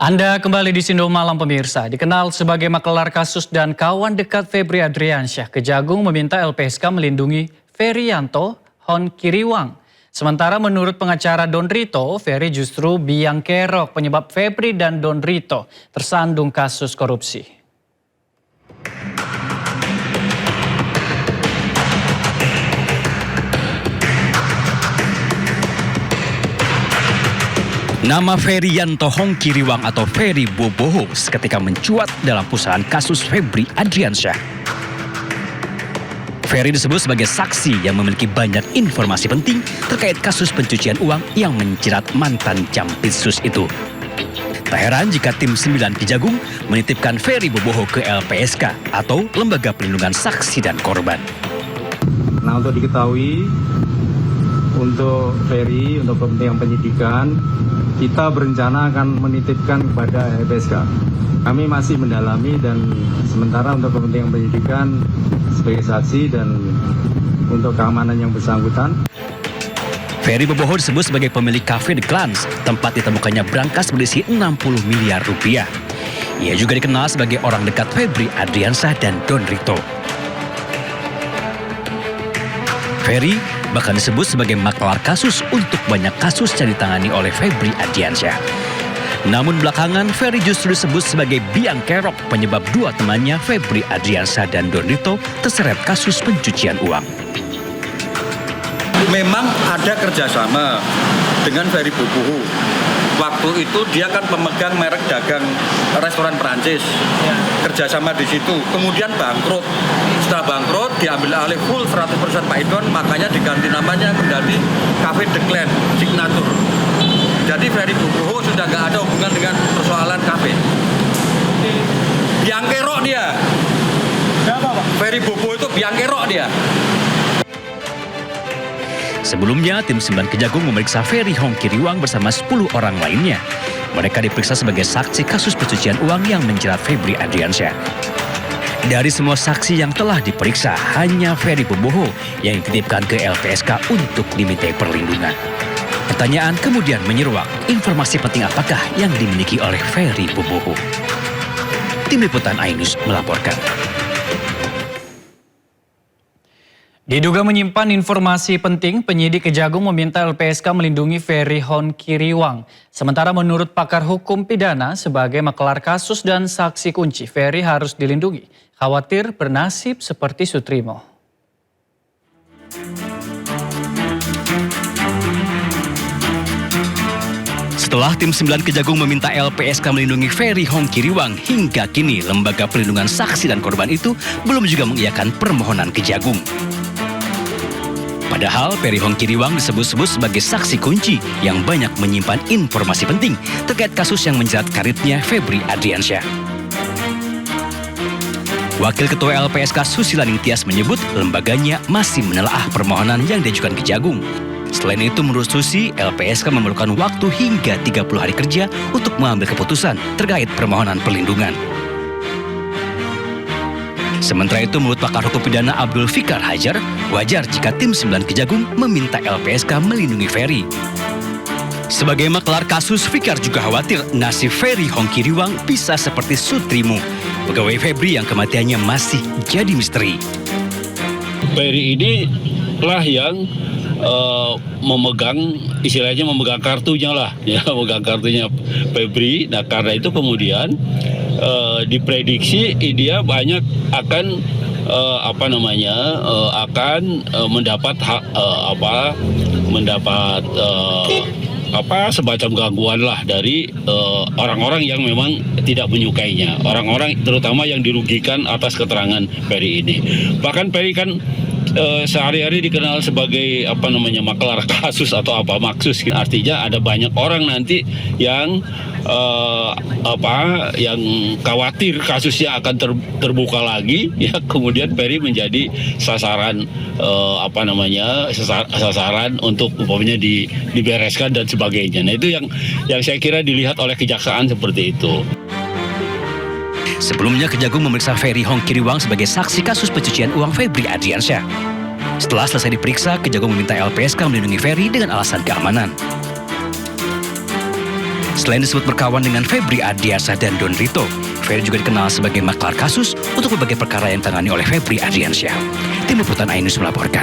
Anda kembali di Sindo Malam pemirsa. Dikenal sebagai makelar kasus dan kawan dekat Febri Adriansyah, Kejagung meminta LPSK melindungi Ferianto Hon Kiriwang. Sementara menurut pengacara Don Rito, Ferry justru biang kerok penyebab Febri dan Don Rito tersandung kasus korupsi. Nama Ferianto Hon Kiriwang atau Ferry Boboho seketika mencuat dalam pusaran kasus Febri Adriansyah. Ferry disebut sebagai saksi yang memiliki banyak informasi penting terkait kasus pencucian uang yang menjerat mantan Jampitsus itu. Tak heran jika tim 9 Kejagung menitipkan Ferry Boboho ke LPSK atau Lembaga Perlindungan Saksi dan Korban. Nah, untuk diketahui, untuk Ferry, untuk kepentingan penyidikan, kita berencana akan menitipkan kepada LPSK. Kami masih mendalami dan sementara untuk kepentingan penyidikan sebagai saksi dan untuk keamanan yang bersangkutan. Ferry Boboho disebut sebagai pemilik kafe The Clans, tempat ditemukannya brankas berisi 60 miliar rupiah. Ia juga dikenal sebagai orang dekat Febri Adriansyah dan Don Rito. Ferry bahkan disebut sebagai maklar kasus untuk banyak kasus yang ditangani oleh Febri Adriansyah. Namun belakangan Ferry justru disebut sebagai biang kerok penyebab dua temannya Febri Adriansyah dan Don Rito terseret kasus pencucian uang. Memang ada kerjasama dengan Ferry Boboho. Waktu itu dia kan pemegang merek dagang restoran Perancis. Kerjasama di situ. Kemudian bangkrut. Setelah bangkrut diambil alih full 100% Pak Idon, makanya diganti namanya menjadi Cafe The Clan Signature. Jadi Ferry Boboho sudah nggak ada hubungan dengan persoalan kafe. Biang kerok dia. Ferry Boboho itu biang kerok dia. Sebelumnya, tim 9 Kejagung memeriksa Ferry Hon Kiriwang bersama 10 orang lainnya. Mereka diperiksa sebagai saksi kasus pencucian uang yang menjerat Febri Adriansyah. Dari semua saksi yang telah diperiksa, hanya Ferry Boboho yang dititipkan ke LPSK untuk dimintai perlindungan. Pertanyaan kemudian menyeruak, informasi penting apakah yang dimiliki oleh Ferry Boboho? Tim Liputan Ainus melaporkan. Diduga menyimpan informasi penting, penyidik Kejagung meminta LPSK melindungi Ferry Hon Kiriwang. Sementara menurut pakar hukum pidana sebagai maklar kasus dan saksi kunci, Ferry harus dilindungi. Khawatir bernasib seperti Sutrimo. Setelah tim 9 Kejagung meminta LPSK melindungi Ferry Hon Kiriwang, hingga kini Lembaga Perlindungan Saksi dan Korban itu belum juga mengiyakan permohonan Kejagung. Padahal Ferry Hon Kiriwang disebut-sebut sebagai saksi kunci yang banyak menyimpan informasi penting terkait kasus yang menjerat karirnya Febri Adriansyah. Wakil Ketua LPSK Susila Ningtyas menyebut lembaganya masih menelaah permohonan yang diajukan Kejagung. Selain itu, menurut Susi, LPSK memerlukan waktu hingga 30 hari kerja untuk mengambil keputusan terkait permohonan perlindungan. Sementara itu, menurut pakar hukum pidana Abdul Fikar Hajar, wajar jika tim 9 Kejagung meminta LPSK melindungi Ferry. Sebagai maklar kasus, Fikar juga khawatir nasib Ferry Hon Kiriwang bisa seperti Sutrimo, pegawai Febri yang kematiannya masih jadi misteri. Ferry ini lah yang istilahnya memegang kartunya lah, ya, memegang kartunya Febri. Nah, karena itu kemudian diprediksi dia banyak akan mendapat semacam gangguan lah dari orang-orang yang memang tidak menyukainya, orang-orang terutama yang dirugikan atas keterangan Ferry ini. Bahkan Ferry kan sehari-hari dikenal sebagai maklar kasus atau maksus. Artinya ada banyak orang nanti yang yang khawatir kasusnya akan terbuka lagi, ya, kemudian Ferry menjadi sasaran sasaran untuk umpamanya dibereskan dan sebagainya. Nah, itu yang saya kira dilihat oleh kejaksaan seperti itu. Sebelumnya Kejagung memeriksa Ferry Hon Kiriwang sebagai saksi kasus pencucian uang Febri Adriansyah. Setelah selesai diperiksa, Kejagung meminta LPSK melindungi Ferry dengan alasan keamanan. Selain disebut berkawan dengan Febri Ardiansyah dan Don Rito, Ferry juga dikenal sebagai maklar kasus untuk berbagai perkara yang ditangani oleh Febri Ardiansyah. Tim Liputan Ainus melaporkan.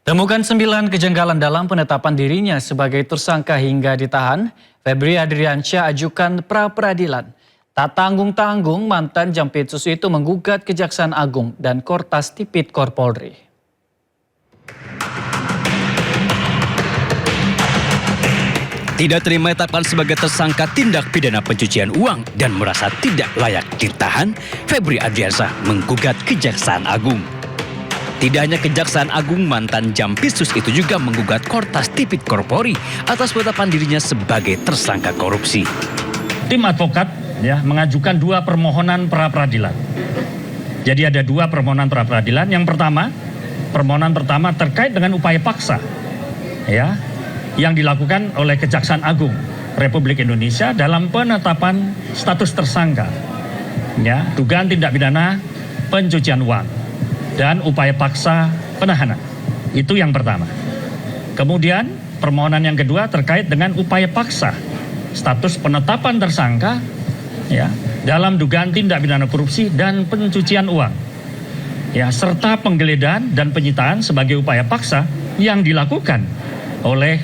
Temukan 9 kejanggalan dalam penetapan dirinya sebagai tersangka hingga ditahan, Febri Ardiansyah ajukan pra-peradilan. Tak tanggung-tanggung, mantan Jampitsus itu menggugat Kejaksaan Agung dan Kortas Tipikor Polri. Tidak terima ditetapkan sebagai tersangka tindak pidana pencucian uang dan merasa tidak layak ditahan, Febri Ardiansyah menggugat Kejaksaan Agung. Tidak hanya Kejaksaan Agung, mantan Jampitsus itu juga menggugat Kortas Tipikor Polri atas penetapan dirinya sebagai tersangka korupsi. Tim advokat mengajukan 2 permohonan pra-peradilan. Jadi ada 2 permohonan pra-peradilan. Yang pertama, permohonan pertama terkait dengan upaya paksa yang dilakukan oleh Kejaksaan Agung Republik Indonesia dalam penetapan status tersangka dugaan tindak pidana pencucian uang dan upaya paksa penahanan. Itu yang pertama. Kemudian permohonan yang kedua terkait dengan upaya paksa status penetapan tersangka dalam dugaan tindak pidana korupsi dan pencucian uang serta penggeledahan dan penyitaan sebagai upaya paksa yang dilakukan oleh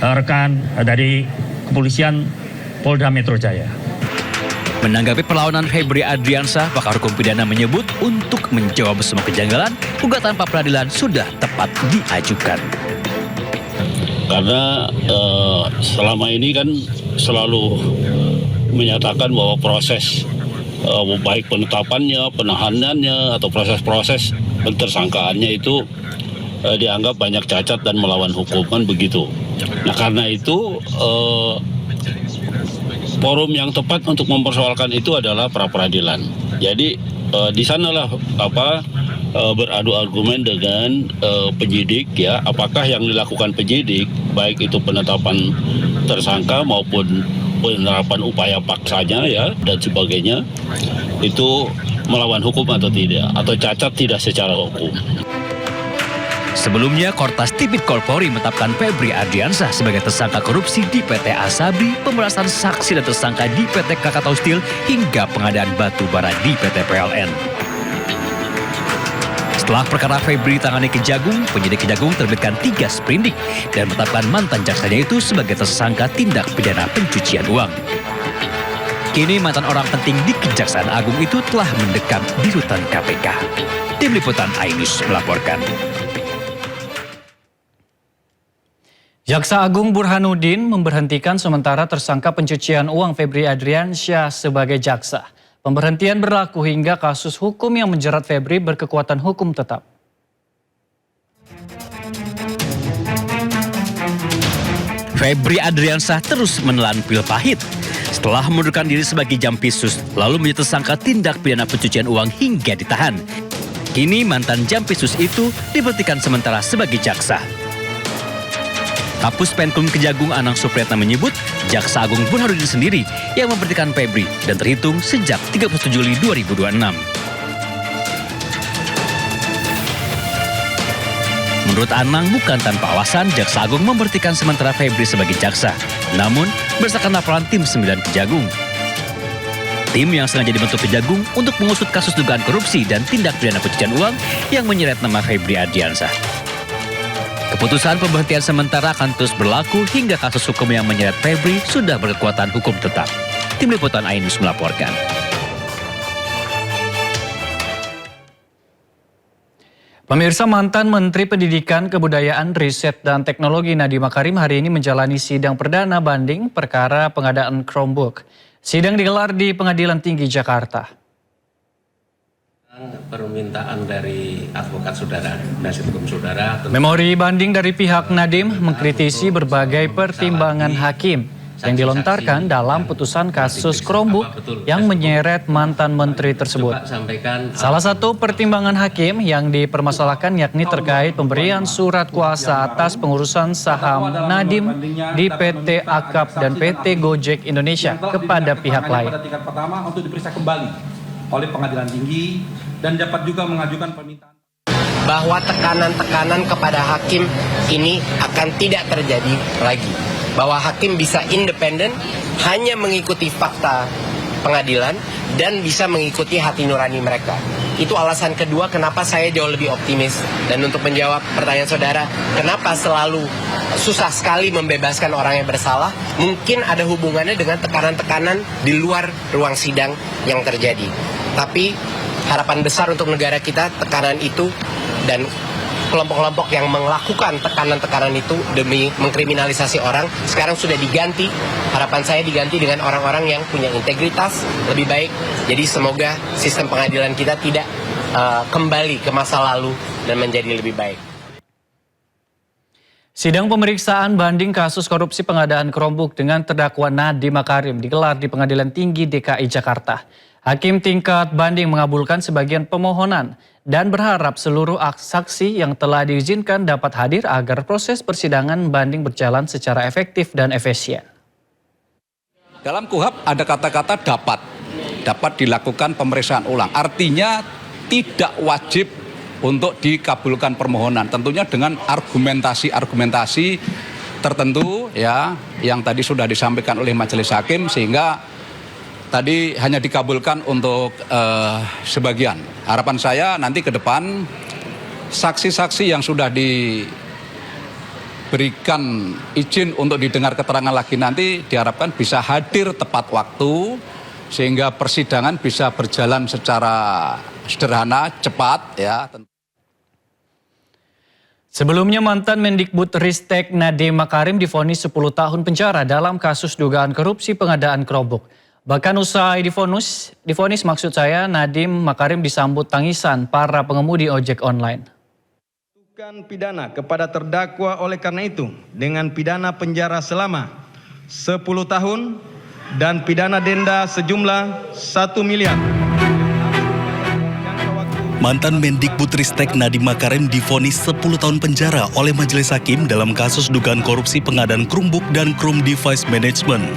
rekan dari Kepolisian Polda Metro Jaya. Menanggapi perlawanan Febri Ardiansyah, pakar hukum pidana menyebut untuk menjawab semua kejanggalan, gugatan pra-peradilan sudah tepat diajukan. Karena selama ini kan selalu menyatakan bahwa proses baik penetapannya, penahanannya, atau proses-proses pentersangkaannya itu dianggap banyak cacat dan melawan hukum, kan begitu. Nah karena itu forum yang tepat untuk mempersoalkan itu adalah pra-peradilan. Jadi di sanalah beradu argumen dengan penyidik apakah yang dilakukan penyidik baik itu penetapan tersangka maupun penerapan upaya paksanya dan sebagainya itu melawan hukum atau tidak, atau cacat tidak secara hukum. Sebelumnya, Kortas Tipikor Polri menetapkan Febri Ardiansyah sebagai tersangka korupsi di PT Asabri, pemerasan saksi dan tersangka di PT Krakatau Steel hingga pengadaan batu bara di PT PLN. Setelah perkara Febri ditangani Kejagung, penyidik Kejagung terbitkan 3 sprindik dan menetapkan mantan jaksanya itu sebagai tersangka tindak pidana pencucian uang. Kini mantan orang penting di Kejaksaan Agung itu telah mendekam di rutan KPK. Tim Liputan Ainus melaporkan. Jaksa Agung Burhanuddin memberhentikan sementara tersangka pencucian uang Febri Ardiansyah sebagai jaksa. Pemberhentian berlaku hingga kasus hukum yang menjerat Febri berkekuatan hukum tetap. Febri Ardiansyah terus menelan pil pahit. Setelah mengundurkan diri sebagai Jampitsus, lalu menjadi tersangka tindak pidana pencucian uang hingga ditahan. Kini mantan Jampitsus itu diberhentikan sementara sebagai jaksa. Kapus Penkum Kejagung Anang Supriyatna menyebut Jaksa Agung Burhanuddin sendiri yang memberhentikan Febri dan terhitung sejak 31 Juli 2026. Menurut Anang, bukan tanpa alasan Jaksa Agung memberhentikan sementara Febri sebagai jaksa. Namun, berdasarkan laporan tim 9 Kejagung. Tim yang sengaja dibentuk Kejagung untuk mengusut kasus dugaan korupsi dan tindak pidana pencucian uang yang menyeret nama Febri Ardiansyah. Keputusan pemberhentian sementara akan terus berlaku hingga kasus hukum yang menyeret Febri sudah berkekuatan hukum tetap. Tim Liputan Ainus melaporkan. Pemirsa, mantan Menteri Pendidikan, Kebudayaan, Riset, dan Teknologi Nadiem Makarim hari ini menjalani sidang perdana banding perkara pengadaan Chromebook. Sidang digelar di Pengadilan Tinggi Jakarta. Permintaan dari advokat saudara, penasihat hukum saudara. Memori banding dari pihak Nadiem mengkritisi berbagai pertimbangan hakim yang dilontarkan dalam putusan kasus Chromebook yang menyeret mantan menteri tersebut. Salah satu pertimbangan hakim yang dipermasalahkan yakni terkait pemberian surat kuasa atas pengurusan saham Nadiem di PT Akap dan PT Gojek Indonesia kepada pihak lain. Pada tingkat pertama untuk diperiksa kembali oleh Pengadilan Tinggi dan dapat juga mengajukan permintaan. bahwa tekanan-tekanan kepada hakim ini akan tidak terjadi lagi. Bahwa hakim bisa independen, hanya mengikuti fakta pengadilan dan bisa mengikuti hati nurani mereka. Itu alasan kedua kenapa saya jauh lebih optimis. Dan untuk menjawab pertanyaan saudara, kenapa selalu susah sekali membebaskan orang yang bersalah, mungkin ada hubungannya dengan tekanan-tekanan di luar ruang sidang yang terjadi. Tapi harapan besar untuk negara kita, tekanan itu dan kelompok-kelompok yang melakukan tekanan-tekanan itu demi mengkriminalisasi orang sekarang sudah diganti. Harapan saya diganti dengan orang-orang yang punya integritas lebih baik. Jadi semoga sistem pengadilan kita tidak kembali ke masa lalu dan menjadi lebih baik. Sidang pemeriksaan banding kasus korupsi pengadaan Chromebook dengan terdakwa Nadiem Makarim digelar di Pengadilan Tinggi DKI Jakarta. Hakim tingkat banding mengabulkan sebagian pemohonan dan berharap seluruh saksi yang telah diizinkan dapat hadir agar proses persidangan banding berjalan secara efektif dan efisien. Dalam KUHP ada kata-kata dapat dilakukan pemeriksaan ulang. Artinya tidak wajib untuk dikabulkan permohonan. Tentunya dengan argumentasi tertentu ya yang tadi sudah disampaikan oleh majelis hakim sehingga tadi hanya dikabulkan untuk sebagian. Harapan saya nanti ke depan saksi-saksi yang sudah diberikan izin untuk didengar keterangan lagi nanti diharapkan bisa hadir tepat waktu sehingga persidangan bisa berjalan secara sederhana, cepat ya. Sebelumnya mantan Mendikbudristek Nadiem Makarim divonis 10 tahun penjara dalam kasus dugaan korupsi pengadaan Chromebook. Bahkan usai divonis maksud saya, Nadiem Makarim disambut tangisan para pengemudi ojek online. Bukan pidana kepada terdakwa oleh karena itu dengan pidana penjara selama 10 tahun dan pidana denda sejumlah 1 miliar. Mantan Mendikbudristek Nadiem Makarim divonis 10 tahun penjara oleh majelis hakim dalam kasus dugaan korupsi pengadaan Chromebook dan Chrome Device Management.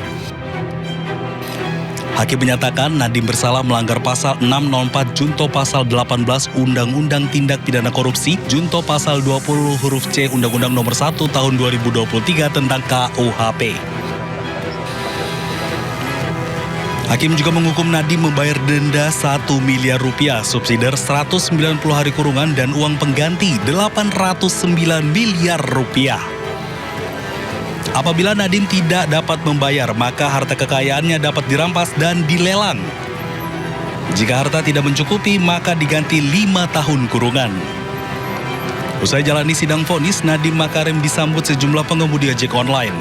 Hakim menyatakan Nadiem bersalah melanggar pasal 604 junto pasal 18 Undang-Undang Tindak Pidana Korupsi junto pasal 20 huruf C Undang-Undang Nomor 1 Tahun 2023 tentang KUHP. Hakim juga menghukum Nadiem membayar denda 1 miliar rupiah, subsidiar 190 hari kurungan dan uang pengganti 809 miliar rupiah. Apabila Nadiem tidak dapat membayar, maka harta kekayaannya dapat dirampas dan dilelang. Jika harta tidak mencukupi, maka diganti 5 tahun kurungan. Usai jalani sidang vonis, Nadiem Makarim disambut sejumlah pengemudi ojek online.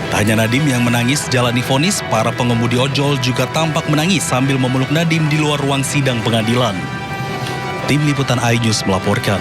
Tak hanya Nadiem yang menangis jalani vonis, para pengemudi ojol juga tampak menangis sambil memeluk Nadiem di luar ruang sidang pengadilan. Tim Liputan iNews melaporkan.